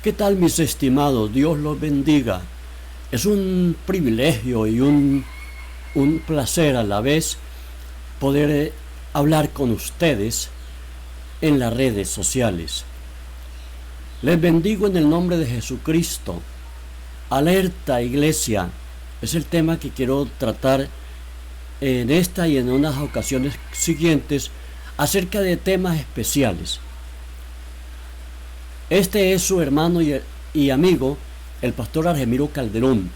¿Qué tal, mis estimados? Dios los bendiga. Es un privilegio y un placer a la vez poder hablar con ustedes en las redes sociales. Les bendigo en el nombre de Jesucristo. Alerta, iglesia, es el tema que quiero tratar en esta y en unas ocasiones siguientes acerca de temas especiales. Este es su hermano y amigo, el pastor Argemiro Calderón,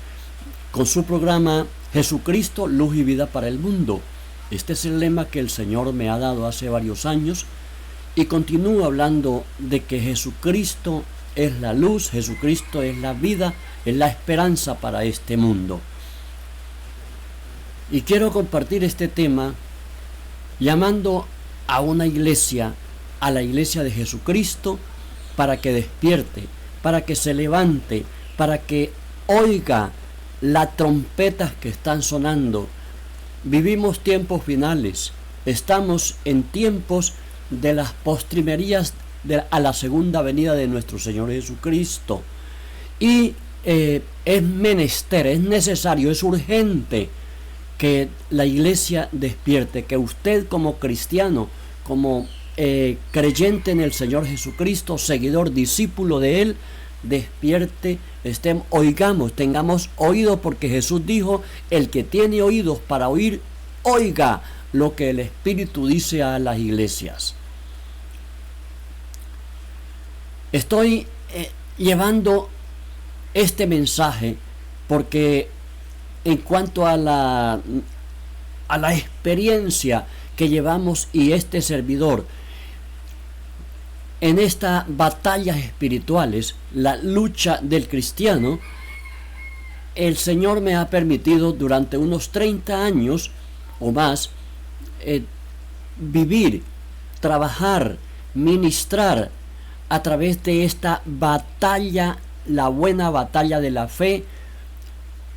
con su programa Jesucristo, Luz y Vida para el Mundo. Este es el lema que el Señor me ha dado hace varios años y continúo hablando de que Jesucristo es la luz, Jesucristo es la vida, es la esperanza para este mundo. Y quiero compartir este tema llamando a una iglesia, a la iglesia de Jesucristo, para que despierte, para que se levante, para que oiga las trompetas que están sonando. Vivimos tiempos finales, estamos en tiempos de las postrimerías a la segunda venida de nuestro Señor Jesucristo. Y es menester, es necesario, es urgente que la iglesia despierte, que usted como cristiano, como creyente en el Señor Jesucristo, seguidor, discípulo de Él, despierte, oigamos, tengamos oído, porque Jesús dijo: el que tiene oídos para oír, oiga lo que el Espíritu dice a las iglesias. Estoy llevando este mensaje porque en cuanto a la experiencia que llevamos y este servidor en estas batallas espirituales, la lucha del cristiano, el Señor me ha permitido durante unos 30 años o más vivir, trabajar, ministrar a través de esta batalla, la buena batalla de la fe,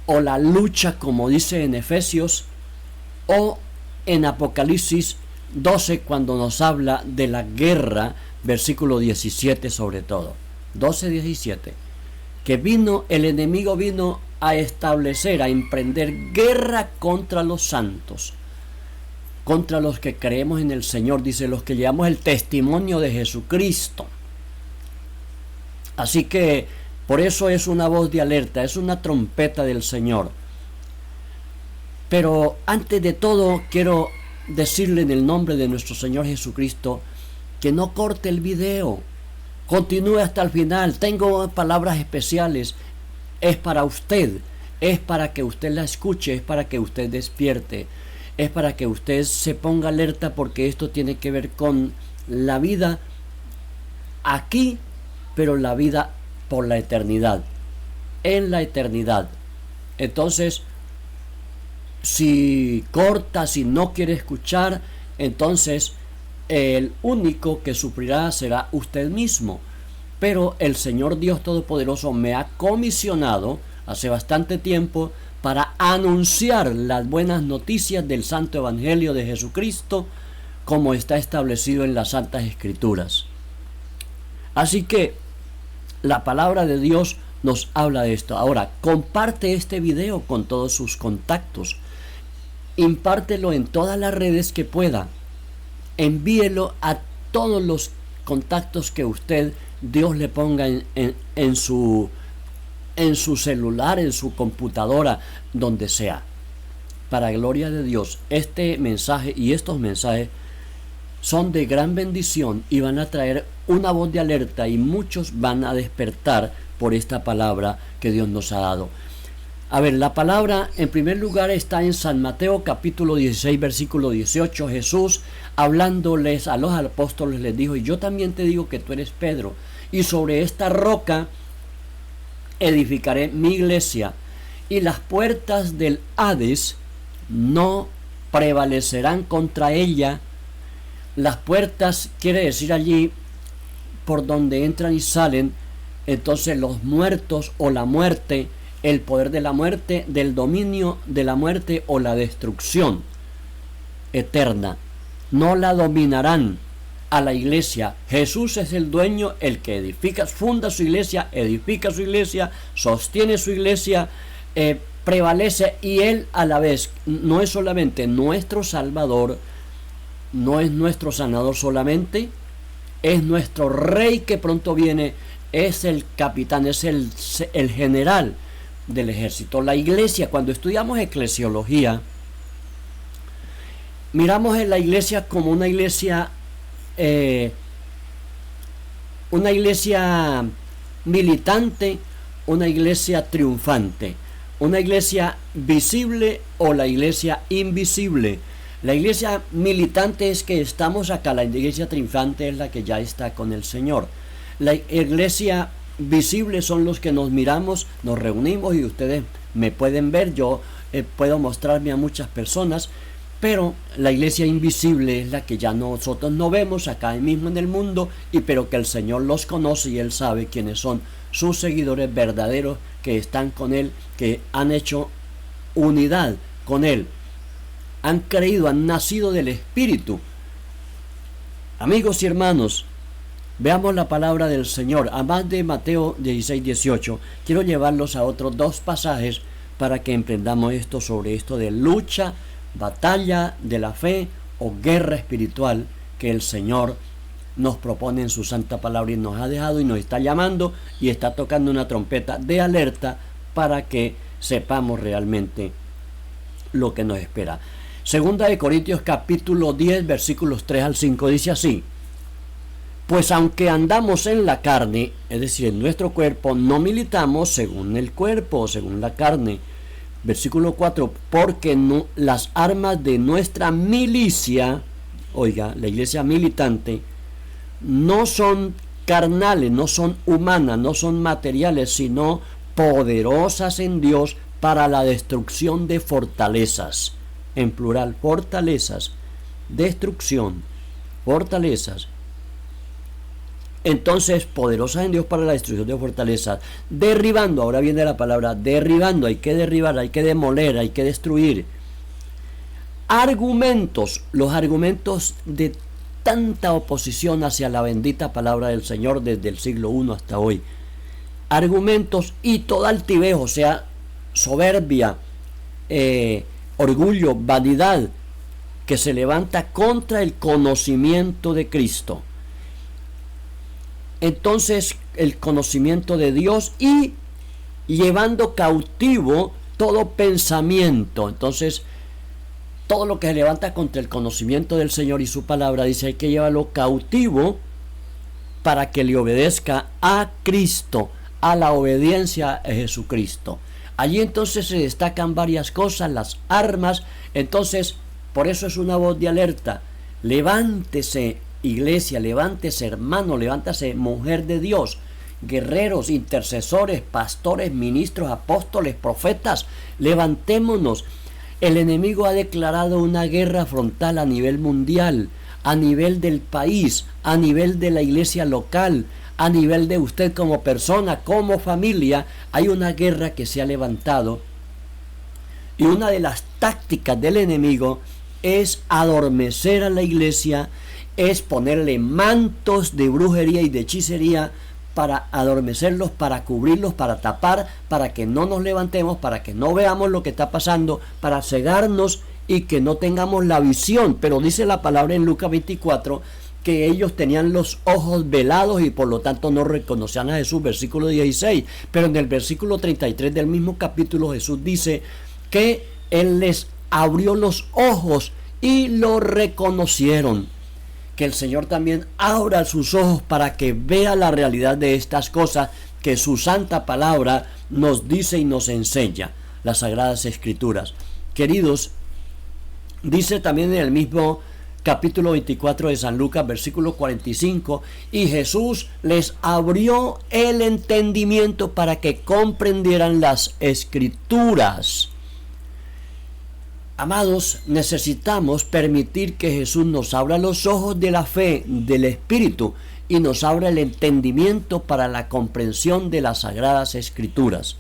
o la lucha, como dice en Efesios, o en Apocalipsis 12, cuando nos habla de la guerra, versículo 17 sobre todo, 12-17, que el enemigo vino a establecer, a emprender guerra contra los santos, contra los que creemos en el Señor, dice, los que llevamos el testimonio de Jesucristo. Así que por eso es una voz de alerta, es una trompeta del Señor. Pero antes de todo quiero decirle en el nombre de nuestro Señor Jesucristo que no corte el video, continúe hasta el final. Tengo palabras especiales, es para usted, es para que usted la escuche, es para que usted despierte, es para que usted se ponga alerta, porque esto tiene que ver con la vida aquí, pero la vida por la eternidad, en la eternidad. Entonces, si corta, si no quiere escuchar, entonces el único que sufrirá será usted mismo. Pero el Señor Dios Todopoderoso me ha comisionado hace bastante tiempo para anunciar las buenas noticias del Santo Evangelio de Jesucristo, como está establecido en las Santas Escrituras. Así que la palabra de Dios nos habla de esto. Ahora, comparte este video con todos sus contactos. Impártelo en todas las redes que pueda. Envíelo a todos los contactos que Dios le ponga en su celular, en su computadora, donde sea. Para gloria de Dios, este mensaje y estos mensajes son de gran bendición y van a traer una voz de alerta, y muchos van a despertar por esta palabra que Dios nos ha dado. A ver, la palabra en primer lugar está en San Mateo capítulo 16 versículo 18. Jesús, hablándoles a los apóstoles, les dijo: y yo también te digo que tú eres Pedro, y sobre esta roca edificaré mi iglesia, y las puertas del Hades no prevalecerán contra ella. Las puertas quiere decir allí por donde entran y salen. Entonces los muertos o la muerte, el poder de la muerte, del dominio de la muerte o la destrucción eterna, no la dominarán. a la iglesia. Jesús es el dueño, el que edifica, funda su iglesia, edifica su iglesia, sostiene su iglesia, prevalece, y Él a la vez no es solamente nuestro Salvador, no es nuestro sanador solamente, es nuestro Rey que pronto viene, es el capitán, es el general del ejército. La iglesia, cuando estudiamos eclesiología, miramos en la iglesia como una iglesia militante, una iglesia triunfante, una iglesia visible o la iglesia invisible. La iglesia militante es que estamos acá, la iglesia triunfante es la que ya está con el Señor. La iglesia visible son los que nos miramos, nos reunimos y ustedes me pueden ver, yo puedo mostrarme a muchas personas, pero la iglesia invisible es la que ya nosotros no vemos acá mismo en el mundo, pero que el Señor los conoce y Él sabe quiénes son sus seguidores verdaderos que están con Él, que han hecho unidad con Él, han creído, han nacido del Espíritu. Amigos y hermanos, veamos la palabra del Señor. Además de Mateo 16-18, quiero llevarlos a otros dos pasajes para que emprendamos sobre esto de lucha, batalla de la fe o guerra espiritual que el Señor nos propone en su santa palabra y nos ha dejado y nos está llamando y está tocando una trompeta de alerta para que sepamos realmente lo que nos espera. Segunda de Corintios capítulo 10 versículos 3 al 5 dice así: pues aunque andamos en la carne, es decir, en nuestro cuerpo, no militamos según el cuerpo o según la carne. Versículo 4, porque no, las armas de nuestra milicia, oiga, la iglesia militante, no son carnales, no son humanas, no son materiales, sino poderosas en Dios para la destrucción de fortalezas. En plural, fortalezas, destrucción, fortalezas. Entonces, poderosas en Dios para la destrucción de fortalezas, derribando, ahora viene la palabra derribando, hay que derribar, hay que demoler, hay que destruir. Argumentos, los argumentos de tanta oposición hacia la bendita palabra del Señor desde el siglo I hasta hoy. Argumentos y toda altivez, o sea, soberbia, orgullo, vanidad, que se levanta contra el conocimiento de Cristo. Entonces, el conocimiento de Dios y llevando cautivo todo pensamiento. Entonces, todo lo que se levanta contra el conocimiento del Señor y su palabra, dice, hay que llevarlo cautivo para que le obedezca a Cristo, a la obediencia a Jesucristo. Allí entonces se destacan varias cosas, las armas. Entonces, por eso es una voz de alerta. Levántese, iglesia, levántese, hermano, levántese, mujer de Dios, guerreros, intercesores, pastores, ministros, apóstoles, profetas, levantémonos. El enemigo ha declarado una guerra frontal a nivel mundial, a nivel del país, a nivel de la iglesia local, a nivel de usted como persona, como familia. Hay una guerra que se ha levantado y una de las tácticas del enemigo es adormecer a la iglesia, es ponerle mantos de brujería y de hechicería para adormecerlos, para cubrirlos, para tapar, para que no nos levantemos, para que no veamos lo que está pasando, para cegarnos y que no tengamos la visión. Pero dice la palabra en Lucas 24 que ellos tenían los ojos velados y por lo tanto no reconocían a Jesús, versículo 16. Pero en el versículo 33 del mismo capítulo Jesús dice que Él les abrió los ojos y lo reconocieron. Que el Señor también abra sus ojos para que vea la realidad de estas cosas que su santa palabra nos dice y nos enseña, las Sagradas Escrituras. Queridos, dice también en el mismo capítulo 24 de San Lucas, versículo 45, y Jesús les abrió el entendimiento para que comprendieran las Escrituras. Amados, necesitamos permitir que Jesús nos abra los ojos de la fe, del Espíritu, y nos abra el entendimiento para la comprensión de las Sagradas Escrituras.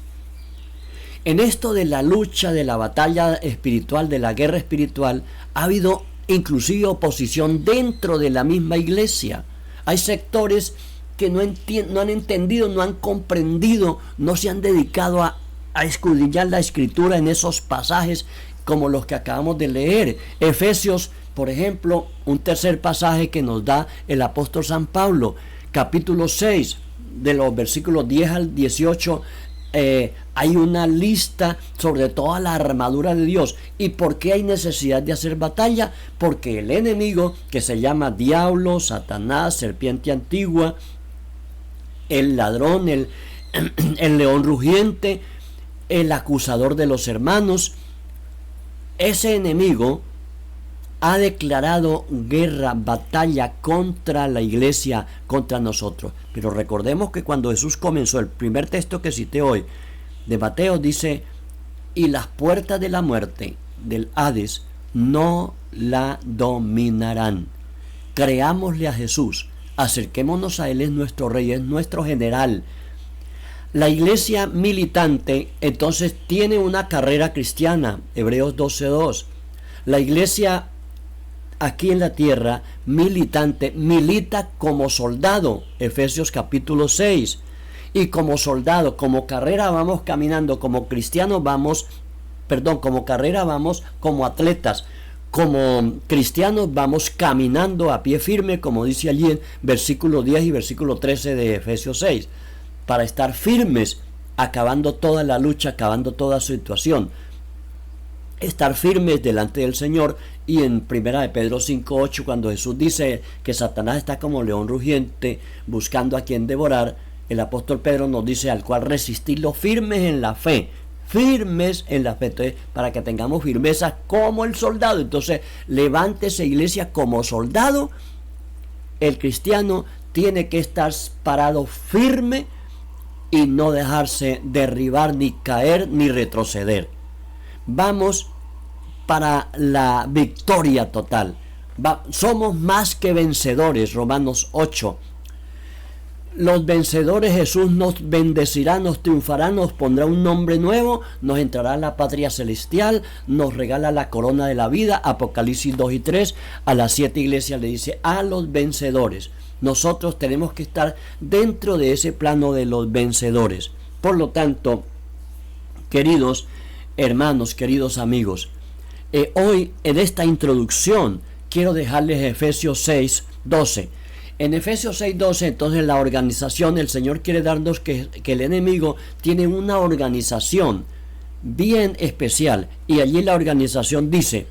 En esto de la lucha, de la batalla espiritual, de la guerra espiritual, ha habido inclusive oposición dentro de la misma iglesia. Hay sectores que no han entendido, no han comprendido, no se han dedicado a escudriñar la escritura en esos pasajes como los que acabamos de leer. Efesios, por ejemplo, un tercer pasaje que nos da el apóstol San Pablo, capítulo 6, de los versículos 10 al 18, hay una lista sobre toda la armadura de Dios. ¿Y por qué hay necesidad de hacer batalla? Porque el enemigo, que se llama diablo, Satanás, serpiente antigua, el ladrón, el león rugiente, el acusador de los hermanos, ese enemigo ha declarado guerra, batalla contra la iglesia, contra nosotros. Pero recordemos que cuando Jesús comenzó, el primer texto que cité hoy de Mateo dice: y las puertas de la muerte, del Hades, no la dominarán. Creámosle a Jesús, acerquémonos a Él, es nuestro Rey, es nuestro general. La iglesia militante entonces tiene una carrera cristiana, Hebreos 12:2. La iglesia aquí en la tierra militante milita como soldado, Efesios capítulo 6. Y como soldado, como carrera vamos caminando, como cristianos vamos, como carrera vamos como atletas, como cristianos vamos caminando a pie firme, como dice allí en versículo 10 y versículo 13 de Efesios 6. Para estar firmes, acabando toda la lucha, acabando toda situación. Estar firmes delante del Señor. Y en primera de Pedro 5:8, cuando Jesús dice que Satanás está como león rugiente, buscando a quien devorar, el apóstol Pedro nos dice: al cual resistirlo firmes en la fe. Firmes en la fe. Entonces, para que tengamos firmeza como el soldado. Entonces, levántese, iglesia, como soldado. El cristiano tiene que estar parado firme y no dejarse derribar, ni caer, ni retroceder. Vamos para la victoria total. Somos más que vencedores, Romanos 8. Los vencedores, Jesús nos bendecirá, nos triunfará, nos pondrá un nombre nuevo, nos entrará a la patria celestial, nos regala la corona de la vida, Apocalipsis 2 y 3, a las 7 iglesias le dice: a los vencedores. Nosotros tenemos que estar dentro de ese plano de los vencedores. Por lo tanto, queridos hermanos, queridos amigos, hoy en esta introducción quiero dejarles Efesios 6:12. En Efesios 6:12, entonces, la organización, el Señor quiere darnos que el enemigo tiene una organización bien especial. Y allí la organización dice: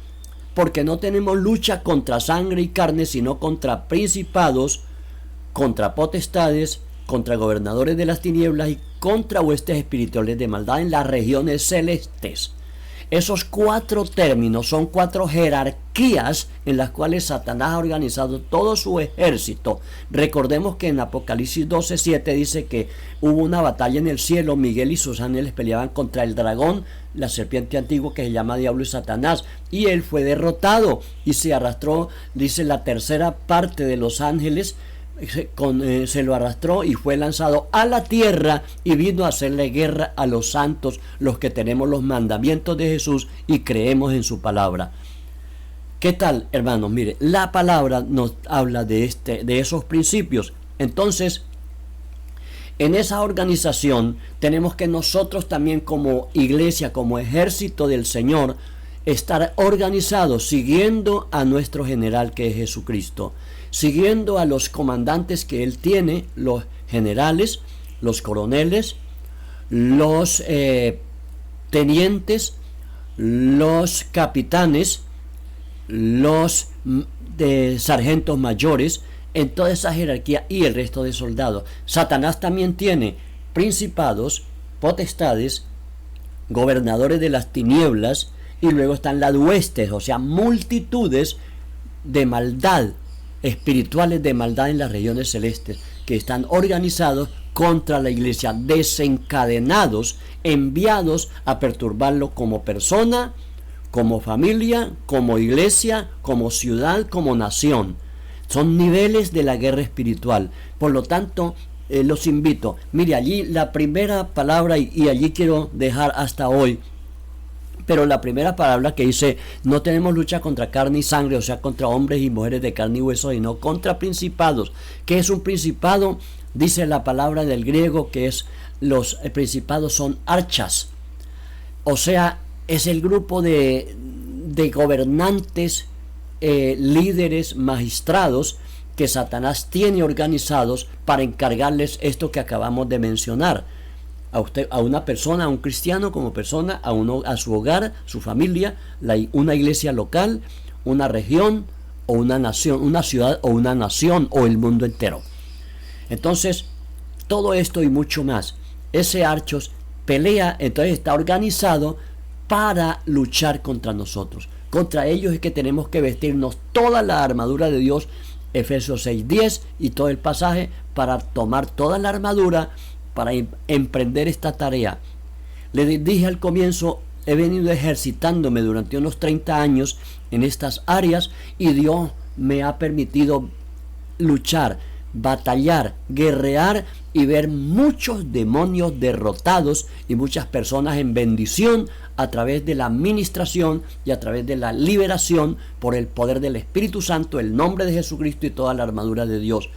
porque no tenemos lucha contra sangre y carne, sino contra principados, contra potestades, contra gobernadores de las tinieblas y contra huestes espirituales de maldad en las regiones celestes. Esos 4 términos son 4 jerarquías en las cuales Satanás ha organizado todo su ejército. Recordemos que en Apocalipsis 12:7 dice que hubo una batalla en el cielo. Miguel y sus ángeles peleaban contra el dragón, la serpiente antigua que se llama Diablo y Satanás, y él fue derrotado y se arrastró, dice, la tercera parte de los ángeles. Se lo arrastró y fue lanzado a la tierra y vino a hacerle guerra a los santos, los que tenemos los mandamientos de Jesús y creemos en su palabra. ¿Qué tal, hermanos? Mire, la palabra nos habla de esos principios. Entonces, en esa organización tenemos que nosotros también, como iglesia, como ejército del Señor, estar organizados siguiendo a nuestro general, que es Jesucristo, siguiendo a los comandantes que Él tiene, los generales, los coroneles, los tenientes, los capitanes, los sargentos mayores, en toda esa jerarquía, y el resto de soldados. Satanás también tiene principados, potestades, gobernadores de las tinieblas, y luego están las huestes, o sea, multitudes de maldad, espirituales de maldad en las regiones celestes, que están organizados contra la iglesia, desencadenados, enviados a perturbarlo como persona, como familia, como iglesia, como ciudad, como nación. Son niveles de la guerra espiritual. Por lo tanto, los invito. Mire, allí la primera palabra, y allí quiero dejar hasta hoy, Pero la primera palabra que dice, no tenemos lucha contra carne y sangre, o sea, contra hombres y mujeres de carne y hueso, sino contra principados. ¿Qué es un principado? Dice la palabra del griego que es, los principados son archas. O sea, es el grupo de gobernantes, líderes, magistrados que Satanás tiene organizados para encargarles esto que acabamos de mencionar. A usted, a una persona, a un cristiano como persona, a su hogar, su familia, una iglesia local, una región o una nación, una ciudad o una nación o el mundo entero. Entonces, todo esto y mucho más, ese archos pelea, entonces está organizado para luchar contra nosotros. Contra ellos es que tenemos que vestirnos toda la armadura de Dios, Efesios 6:10 y todo el pasaje, para tomar toda la armadura para emprender esta tarea. Le dije al comienzo, he venido ejercitándome durante unos 30 años en estas áreas y Dios me ha permitido luchar, batallar, guerrear y ver muchos demonios derrotados y muchas personas en bendición a través de la administración y a través de la liberación por el poder del Espíritu Santo, el nombre de Jesucristo y toda la armadura de Dios.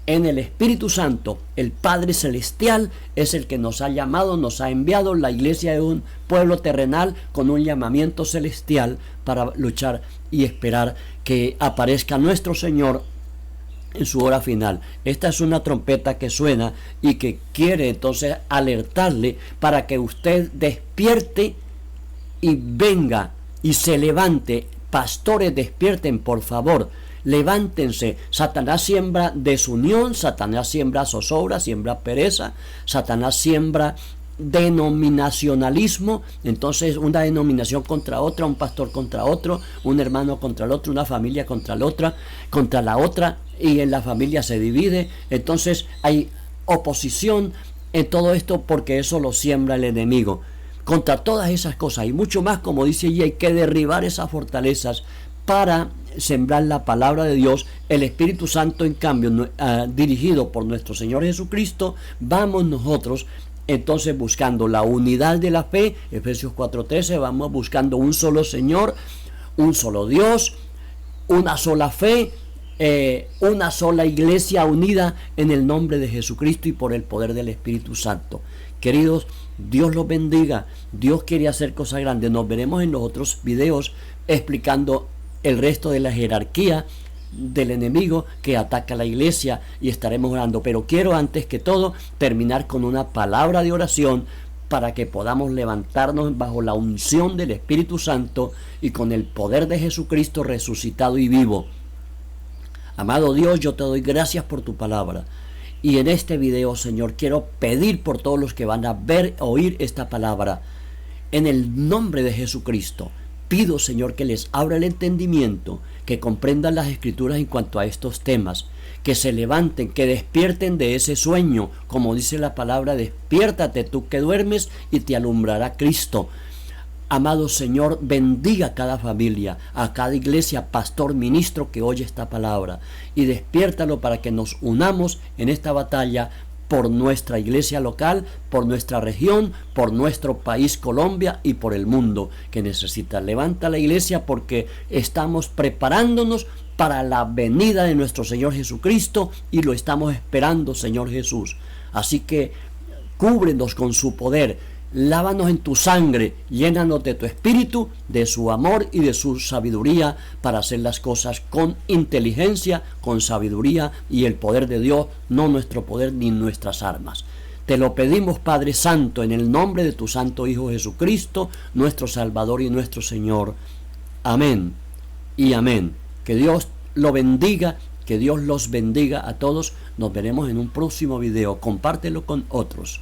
En el Espíritu Santo, el Padre Celestial es el que nos ha llamado, nos ha enviado. La iglesia es un pueblo terrenal con un llamamiento celestial para luchar y esperar que aparezca nuestro Señor en su hora final. Esta es una trompeta que suena y que quiere entonces alertarle para que usted despierte y venga y se levante. Pastores, despierten, por favor. Levántense. Satanás siembra desunión, Satanás siembra zozobra, siembra pereza, Satanás siembra denominacionalismo. Entonces una denominación contra otra, un pastor contra otro, un hermano contra el otro, una familia contra la otra, y en la familia se divide. Entonces hay oposición en todo esto porque eso lo siembra el enemigo. Contra todas esas cosas y mucho más, como dice allí, hay que derribar esas fortalezas para sembrar la palabra de Dios. El Espíritu Santo, en cambio, dirigido por nuestro Señor Jesucristo, vamos nosotros entonces buscando la unidad de la fe. Efesios 4:13, vamos buscando un solo Señor, un solo Dios, una sola fe, una sola iglesia unida en el nombre de Jesucristo y por el poder del Espíritu Santo. Queridos, Dios los bendiga. Dios quiere hacer cosas grandes. Nos veremos en los otros videos explicando el resto de la jerarquía del enemigo que ataca a la iglesia y estaremos orando. Pero quiero antes que todo terminar con una palabra de oración para que podamos levantarnos bajo la unción del Espíritu Santo y con el poder de Jesucristo resucitado y vivo. Amado Dios, yo te doy gracias por tu palabra. Y en este video, Señor, quiero pedir por todos los que van a ver, oír esta palabra. En el nombre de Jesucristo, pido, Señor, que les abra el entendimiento, que comprendan las Escrituras en cuanto a estos temas, que se levanten, que despierten de ese sueño, como dice la palabra, despiértate tú que duermes y te alumbrará Cristo. Amado Señor, bendiga a cada familia, a cada iglesia, pastor, ministro que oye esta palabra y despiértalo para que nos unamos en esta batalla por nuestra iglesia local, por nuestra región, por nuestro país Colombia y por el mundo que necesita. Levanta la iglesia porque estamos preparándonos para la venida de nuestro Señor Jesucristo y lo estamos esperando, Señor Jesús. Así que cúbrenos con su poder. Lávanos en tu sangre, llénanos de tu espíritu, de su amor y de su sabiduría para hacer las cosas con inteligencia, con sabiduría y el poder de Dios, no nuestro poder ni nuestras armas. Te lo pedimos, Padre Santo, en el nombre de tu Santo Hijo Jesucristo, nuestro Salvador y nuestro Señor. Amén y amén. Que Dios lo bendiga, que Dios los bendiga a todos. Nos veremos en un próximo video. Compártelo con otros.